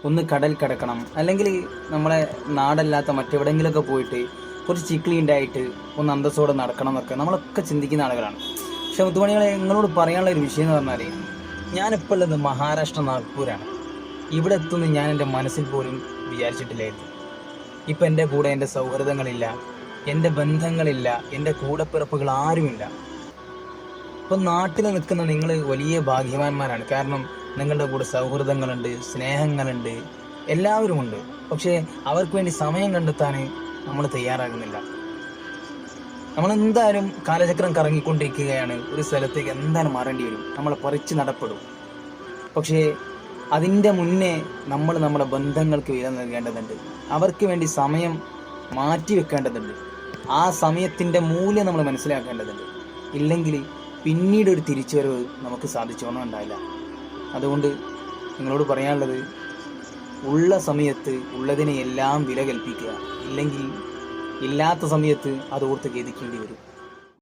ഒന്ന് കടൽ കിടക്കണം, അല്ലെങ്കിൽ നമ്മളെ നാടല്ലാത്ത മറ്റെവിടെയെങ്കിലുമൊക്കെ പോയിട്ട് കുറച്ച് ചിക്ലീൻ്റായിട്ട് ഒന്ന് അന്തസ്സോടെ നടക്കണം എന്നൊക്കെ നമ്മളൊക്കെ ചിന്തിക്കുന്ന ആളുകളാണ്. പക്ഷെ മുത്തുമണികളെ, നിങ്ങളോട് പറയാനുള്ള ഒരു വിഷയം എന്ന് പറഞ്ഞാൽ, ഞാനിപ്പോൾ ഉള്ളത് മഹാരാഷ്ട്ര നാഗ്പൂരാണ്. ഇവിടെ എത്തുമെന്ന് ഞാൻ എൻ്റെ മനസ്സിൽ പോലും വിചാരിച്ചിട്ടില്ലായിരുന്നു. ഇപ്പം എൻ്റെ കൂടെ എൻ്റെ സൗഹൃദങ്ങളില്ല, എൻ്റെ ബന്ധങ്ങളില്ല, എൻ്റെ കൂടപ്പിറപ്പുകൾ ആരുമില്ല. ഇപ്പം നാട്ടിൽ നിൽക്കുന്ന നിങ്ങൾ വലിയ ഭാഗ്യവാന്മാരാണ്. കാരണം നിങ്ങളുടെ കൂടെ സൗഹൃദങ്ങളുണ്ട്, സ്നേഹങ്ങളുണ്ട്, എല്ലാവരുമുണ്ട്. പക്ഷേ അവർക്ക് വേണ്ടി സമയം കണ്ടെത്താൻ നമ്മൾ തയ്യാറാകുന്നില്ല. നമ്മളെന്തായാലും കാലചക്രം കറങ്ങിക്കൊണ്ടിരിക്കുകയാണ്. ഒരു സ്ഥലത്തേക്ക് എന്തായാലും മാറേണ്ടി വരും, നമ്മളെ പറിച്ച് നടപ്പെടും. പക്ഷേ അതിൻ്റെ മുന്നേ നമ്മൾ നമ്മുടെ ബന്ധങ്ങൾക്ക് വില നൽകേണ്ടതുണ്ട്. അവർക്ക് വേണ്ടി സമയം മാറ്റി വെക്കേണ്ടതുണ്ട്. ആ സമയത്തിൻ്റെ മൂല്യം നമ്മൾ മനസ്സിലാക്കേണ്ടതുണ്ട്. ഇല്ലെങ്കിൽ പിന്നീട് ഒരു തിരിച്ചുവരവ് നമുക്ക് സാധിച്ചോണം ഉണ്ടായില്ല. അതുകൊണ്ട് നിങ്ങളോട് പറയാനുള്ളത്, ഉള്ള സമയത്ത് ഉള്ളതിനെ എല്ലാം വില കൽപ്പിക്കുക. ഇല്ലെങ്കിൽ ഇല്ലാത്ത സമയത്ത് അത് ഓർത്ത് ഖേദിക്കേണ്ടി വരും.